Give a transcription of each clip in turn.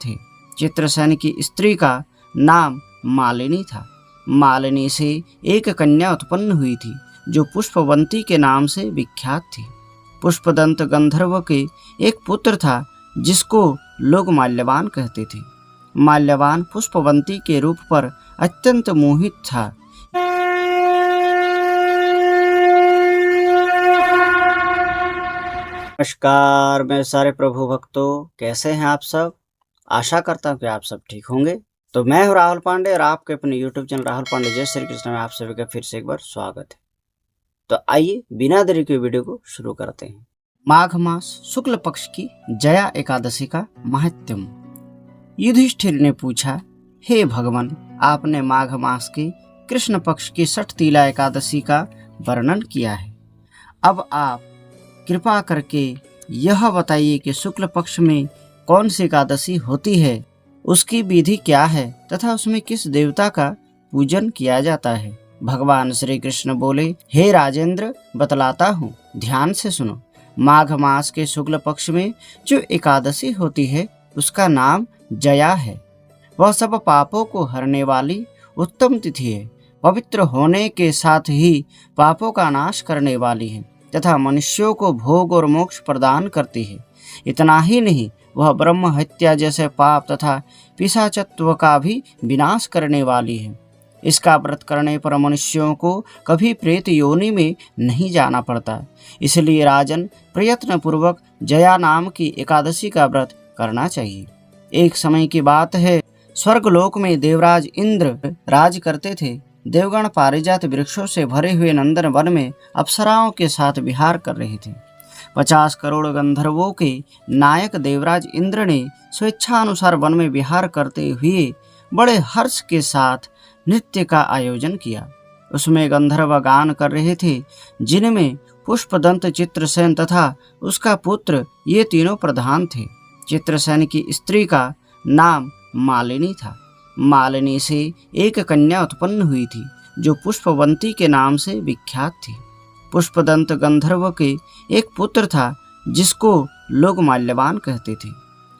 थे। चित्रसेन की स्त्री का नाम मालिनी था। मालिनी से एक कन्या उत्पन्न हुई थी जो पुष्पवंती के नाम से विख्यात थी। पुष्पदंत गंधर्व के एक पुत्र था जिसको लोग माल्यवान कहते थे। माल्यवान पुष्पवंती के रूप पर अत्यंत मोहित था। नमस्कार मेरे सारे प्रभु भक्तों, कैसे हैं आप सब। आशा करता हूँ कि आप सब ठीक होंगे। तो मैं हूँ राहुल पांडे और आपके अपने YouTube चैनल राहुल पांडे जय श्री कृष्ण में आप सभी का फिर से एक बार स्वागत है। तो आइए बिना देरी के वीडियो को शुरू करते हैं। माघ मास शुक्ल पक्ष की जया एकादशी का महात्म्य। युधिष्ठिर ने पूछा, हे भगवान, आपने माघ मास के कृष्ण पक्ष की षठतीला एकादशी का वर्णन किया है। अब आप कृपा करके यह बताइए कि शुक्ल पक्ष में कौन सी एकादशी होती है, उसकी विधि क्या है तथा उसमें किस देवता का पूजन किया जाता है। भगवान श्री कृष्ण बोले, हे राजेंद्र, बतलाता हूँ, ध्यान से सुनो। माघ मास के शुक्ल पक्ष में जो एकादशी होती है उसका नाम जया है। वह सब पापों को हरने वाली उत्तम तिथि है। पवित्र होने के साथ ही पापों का नाश करने वाली है तथा मनुष्यों को भोग और मोक्ष प्रदान करती है। इतना ही नहीं, वह ब्रह्म हत्या जैसे पाप तथा पिशाचत्व का भी विनाश करने वाली है। इसका व्रत करने पर मनुष्यों को कभी प्रेत योनि में नहीं जाना पड़ता। इसलिए राजन, प्रयत्न पूर्वक जया नाम की एकादशी का व्रत करना चाहिए। एक समय की बात है, स्वर्गलोक में देवराज इंद्र राज करते थे। देवगण पारिजात वृक्षों से भरे हुए नंदन वन में अप्सराओं के साथ विहार कर रहे थे। 50 करोड़ गंधर्वों के नायक देवराज इंद्र ने स्वेच्छानुसार वन में विहार करते हुए बड़े हर्ष के साथ नृत्य का आयोजन किया। उसमें गंधर्व गान कर रहे थे, जिनमें पुष्पदंत, चित्रसेन तथा उसका पुत्र ये तीनों प्रधान थे। चित्रसेन की स्त्री का नाम मालिनी था। मालिनी से एक कन्या उत्पन्न हुई थी जो पुष्पवंती के नाम से विख्यात थी। पुष्पदंत गंधर्व के एक पुत्र था जिसको लोग माल्यवान कहते थे।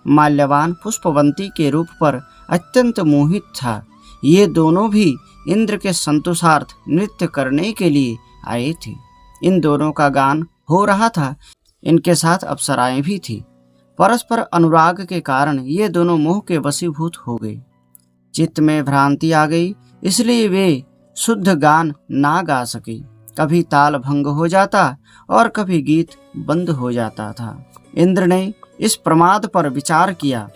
माल्यवान पुष्पवंती के रूप पर अत्यंत मोहित था। ये दोनों भी इंद्र के संतोषार्थ नृत्य करने के लिए आए थे। इन दोनों का गान हो रहा था। इनके साथ अप्सराएं भी थी। परस्पर अनुराग के कारण ये दोनों मोह के वशीभूत हो गए। चित्त में भ्रांति आ गई, इसलिए वे शुद्ध गान ना गा सके। कभी ताल भंग हो जाता और कभी गीत बंद हो जाता था। इंद्र ने इस प्रमाद पर विचार किया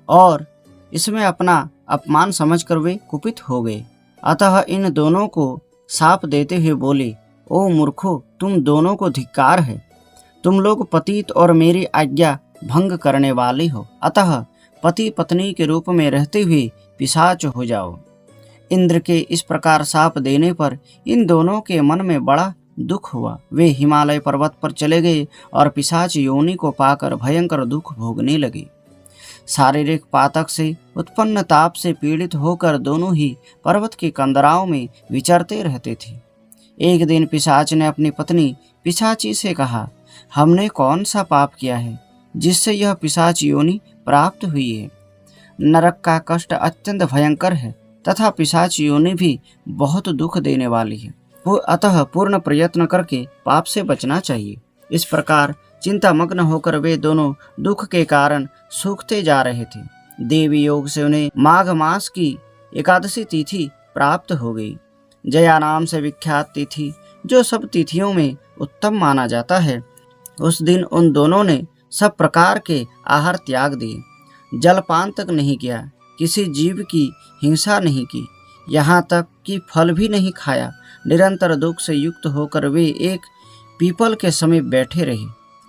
और इसमें अपना अपमान समझकर वे कुपित हो गए। अतः इन दोनों को शाप देते हुए बोले, ओ मूर्खों, तुम दोनों को धिक्कार है। तुम लोग पतित और मेरी आज्ञा भंग करने वाले हो। अतः पति पत्नी के रूप में रहते हुए पिशाच हो जाओ। इंद्र के इस प्रकार शाप देने पर इन दोनों के मन में बड़ा दुख हुआ। वे हिमालय पर्वत पर चले गए और पिशाच योनि को पाकर भयंकर दुख भोगने लगे। शारीरिक पातक से उत्पन्न ताप से पीड़ित होकर दोनों ही पर्वत की कंदराओं में विचरते रहते थे। एक दिन पिशाच ने अपनी पत्नी पिशाची से कहा, हमने कौन सा पाप किया है जिससे यह पिशाच योनि प्राप्त हुई है। नरक का कष्ट अत्यंत भयंकर है तथा पिशाच योनि भी बहुत दुख देने वाली है। अतः पूर्ण प्रयत्न करके पाप से बचना चाहिए। इस प्रकार चिंतामग्न होकर वे दोनों दुख के कारण सूखते जा रहे थे। देवी योग से उन्हें माघ मास की एकादशी तिथि प्राप्त हो गई। जया नाम से विख्यात तिथि, जो सब तिथियों में उत्तम माना जाता है, उस दिन उन दोनों ने सब प्रकार के आहार त्याग दिए। जलपान तक नहीं किया, किसी जीव की हिंसा नहीं की, यहाँ तक कि फल भी नहीं खाया। निरंतर दुख से युक्त होकर वे एक पीपल के समीप बैठे रहे।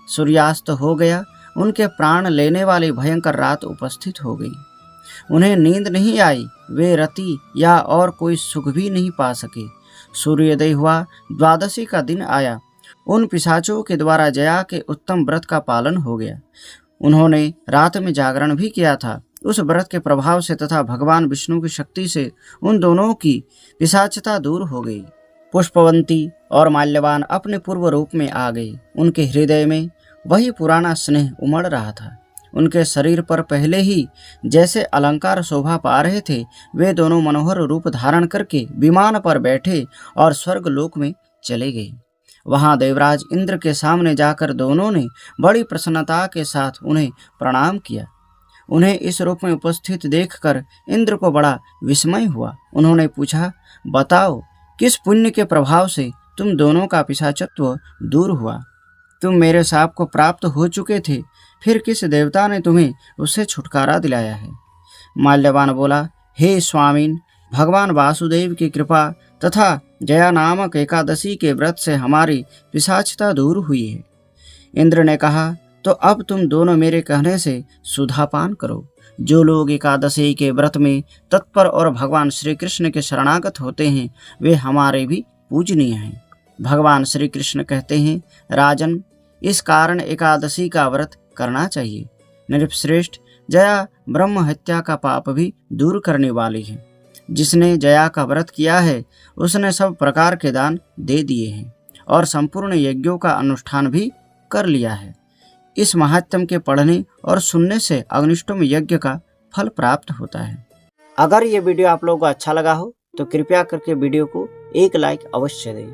सूर्यास्त हो गया। उनके प्राण लेने वाली भयंकर रात उपस्थित हो गई। उन्हें नींद नहीं आई। वे रति या और कोई सुख भी नहीं पा सके। सूर्योदय हुआ। द्वादशी का दिन आया। उन पिशाचों के द्वारा जया के उत्तम व्रत का पालन हो गया। उन्होंने रात में जागरण भी किया था। उस व्रत के प्रभाव से तथा भगवान विष्णु की शक्ति से उन दोनों की पिशाचता दूर हो गई। पुष्पवंती और माल्यवान अपने पूर्व रूप में आ गए। उनके हृदय में वही पुराना स्नेह उमड़ रहा था। उनके शरीर पर पहले ही जैसे अलंकार शोभा पा रहे थे, वे दोनों मनोहर रूप धारण करके विमान पर बैठे और स्वर्ग लोक में चले गए। वहां देवराज इंद्र के सामने जाकर दोनों ने बड़ी प्रसन्नता के साथ उन्हें प्रणाम किया। उन्हें इस रूप में उपस्थित देखकर इंद्र को बड़ा विस्मय हुआ। उन्होंने पूछा, बताओ किस पुण्य के प्रभाव से तुम दोनों का पिशाचत्व दूर हुआ? तुम मेरे शाप को प्राप्त हो चुके थे, फिर किस देवता ने तुम्हें उससे छुटकारा दिलाया है? माल्यवान बोला, हे स्वामीन, भगवान वासुदेव की कृपा तथा जया नामक एकादशी के व्रत से हमारी पिशाचता दूर हुई है। इंद्र ने कहा, तो अब तुम दोनों मेरे कहने से सुधापान करो। जो लोग एकादशी के व्रत में तत्पर और भगवान श्री कृष्ण के शरणागत होते हैं, वे हमारे भी पूजनीय हैं। भगवान श्री कृष्ण कहते हैं, राजन, इस कारण एकादशी का व्रत करना चाहिए। नृपश्रेष्ठ, जया ब्रह्म हत्या का पाप भी दूर करने वाली है। जिसने जया का व्रत किया है, उसने सब प्रकार के दान दे दिए हैं और संपूर्ण यज्ञों का अनुष्ठान भी कर लिया है। इस महात्म के पढ़ने और सुनने से अग्निष्टोम यज्ञ का फल प्राप्त होता है। अगर ये वीडियो आप लोगों को अच्छा लगा हो तो कृपया करके वीडियो को एक लाइक अवश्य दें,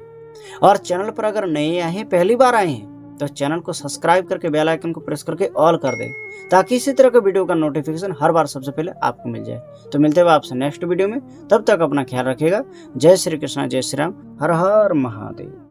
और चैनल पर अगर नए आए हैं, पहली बार आए हैं, तो चैनल को सब्सक्राइब करके बेल आइकन को प्रेस करके ऑल कर दें, ताकि इसी तरह के वीडियो का नोटिफिकेशन हर बार सबसे पहले आपको मिल जाए। तो मिलते हैं आपसे नेक्स्ट वीडियो में, तब तक अपना ख्याल रखिएगा। जय श्री कृष्ण, जय श्री राम, हर हर महादेव।